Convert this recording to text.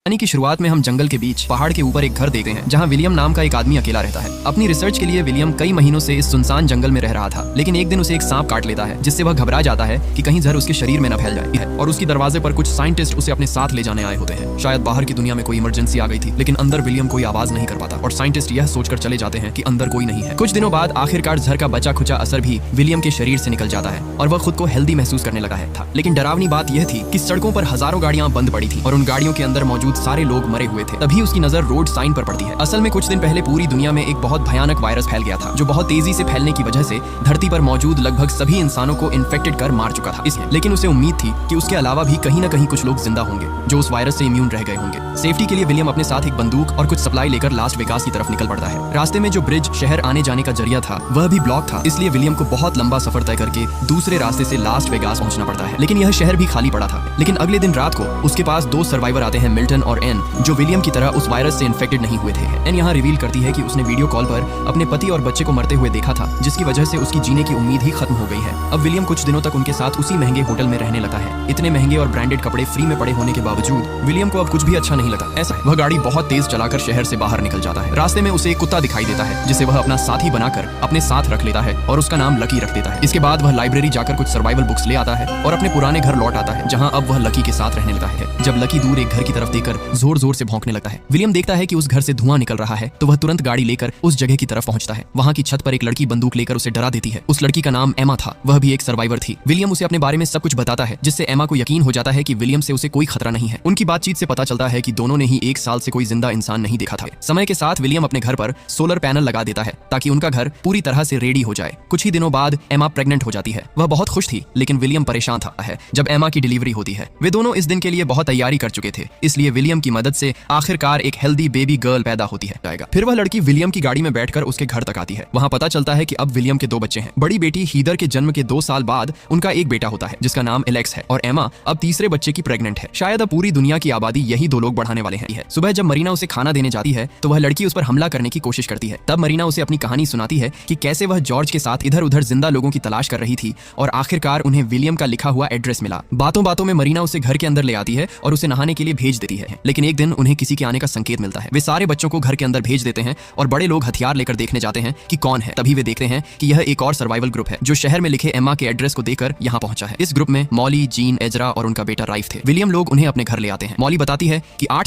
कहानी की शुरुआत में हम जंगल के बीच पहाड़ के ऊपर एक घर देखते हैं जहां विलियम नाम का एक आदमी अकेला रहता है। अपनी रिसर्च के लिए विलियम कई महीनों से इस सुनसान जंगल में रह रहा था, लेकिन एक दिन उसे एक सांप काट लेता है, जिससे वह घबरा जाता है कि कहीं जहर उसके शरीर में न फैल जाए और उसकी दरवाजे पर कुछ साइंटिस्ट उसे अपने साथ ले जाने आए होते हैं। शायद बाहर की दुनिया में कोई इमरजेंसी आ गई थी, लेकिन अंदर विलियम कोई आवाज नहीं कर पाता और साइंटिस्ट यह सोचकर चले जाते हैं कि अंदर कोई नहीं है। कुछ दिनों बाद आखिरकार जहर का बचा खुचा असर भी विलियम के शरीर से निकल जाता है और वह खुद को हेल्दी महसूस करने लगा है था। लेकिन डरावनी बात यह थी कि सड़कों पर हजारों गाड़ियां बंद पड़ी थी और उन गाड़ियों के अंदर मौजूद सारे लोग मरे हुए थे। तभी उसकी नजर रोड साइन पर पड़ती है। असल में कुछ दिन पहले पूरी दुनिया में एक बहुत भयानक वायरस फैल गया था, जो बहुत तेजी से फैलने की वजह से धरती पर मौजूद लगभग सभी इंसानों को इन्फेक्टेड कर मार चुका था। लेकिन उसे उम्मीद थी कि उसके अलावा भी कहीं न कहीं कुछ लोग जिंदा होंगे जो उस वायरस से इम्यून रह गए होंगे। सेफ्टी के लिए विलियम अपने साथ एक बंदूक और कुछ सप्लाई लेकर लास्ट वेगास की तरफ निकल पड़ता है। रास्ते में जो ब्रिज शहर आने जाने का जरिया था वह भी ब्लॉक था, इसलिए विलियम को बहुत लंबा सफर तय करके दूसरे रास्ते से लास्ट वेगास पहुंचना पड़ता है। लेकिन यह शहर भी खाली पड़ा था। लेकिन अगले दिन रात को उसके पास दो सर्वाइवर आते हैं, मिल्टन और एन, जो विलियम की तरह उस वायरस से इन्फेक्टेड नहीं हुए थे। एन यहाँ रिवील करती है कि उसने वीडियो कॉल पर अपने पति और बच्चे को मरते हुए देखा था, जिसकी वजह से उसकी जीने की उम्मीद ही खत्म हो गई है। अब विलियम कुछ दिनों तक उनके साथ उसी महंगे होटल में रहने लगा है। इतने महंगे और ब्रांडेड कपड़े फ्री में पड़े होने के बावजूद विलियम को अब कुछ भी अच्छा नहीं लगा। ऐसा वह गाड़ी बहुत तेज चलाकर शहर से बाहर निकल जाता है। रास्ते में उसे एक कुत्ता दिखाई देता है, जिसे वह अपना साथी बनाकर अपने साथ रख लेता है और उसका नाम लकी रख देता है। इसके बाद वह लाइब्रेरी जाकर कुछ सर्वाइवल बुक्स ले आता है और अपने पुराने घर लौट आता है, जहाँ अब वह लकी के साथ रहने लगा है। जब लकी दूर एक घर की तरफ देखकर जोर जोर से भौंकने लगता है, विलियम देखता है कि उस घर से धुआं निकल रहा है, तो वह तुरंत गाड़ी लेकर उस जगह की तरफ पहुंचता है। वहाँ की छत पर एक लड़की बंदूक लेकर उसे डरा देती है। उस लड़की का नाम एमा था, वह भी एक सर्वाइवर थी। विलियम उसे अपने बारे में सब कुछ बताता है, जिससे एमा को यकीन हो जाता है कि विलियम से उसे कोई खतरा नहीं है। उनकी बातचीत से पता चलता है कि दोनों ने ही एक साल से कोई जिंदा इंसान नहीं देखा था। समय के साथ विलियम अपने घर पर सोलर पैनल लगा देता है ताकि उनका घर पूरी तरह से रेडी हो जाए। कुछ ही दिनों बाद एमा प्रेग्नेंट हो जाती है। वह बहुत खुश थी, लेकिन विलियम परेशान था जब एमा की डिलीवरी होती है। वे दोनों इस दिन के लिए बहुत तैयारी कर चुके थे, इसलिए विलियम की मदद से आखिरकार एक हेल्दी बेबी गर्ल पैदा होती है। फिर वह लड़की विलियम की गाड़ी में बैठकर उसके घर तक आती है। वहाँ पता चलता है कि अब विलियम के दो बच्चे हैं। बड़ी बेटी हीदर के जन्म के 2 साल बाद उनका एक बेटा होता है, जिसका नाम एलेक्स है, और एमा अब तीसरे बच्चे की प्रेग्नेंट है। शायद अब पूरी दुनिया की आबादी यही 2 लोग बढ़ाने वाले हैं। सुबह जब मरीना उसे खाना देने जाती है तो वह लड़की उस पर हमला करने की कोशिश करती है। तब मरीना उसे अपनी कहानी सुनाती है कि कैसे वह जॉर्ज के साथ इधर उधर जिंदा लोगों की तलाश कर रही थी और आखिरकार उन्हें विलियम का लिखा हुआ एड्रेस मिला। बातों बातों में मरीना उसे घर के अंदर ले आती है और उसे नहाने के लिए भेज देती है। लेकिन एक दिन उन्हें किसी के आने का संकेत मिलता है। वे सारे बच्चों को घर के अंदर भेज देते हैं और बड़े लोग हथियार लेकर देखने जाते हैं कि कौन है। तभी वे देखते हैं कि यह एक और सर्वाइवल ग्रुप है, जो शहर में लिखे एमा के एड्रेस को देकर यहाँ पहुंचा है। इस ग्रुप में मॉली, जीन, एजरा और उनका बेटा राइफ थे। विलियम लोग उन्हें अपने घर ले आते हैं। मॉली बताती है कि 8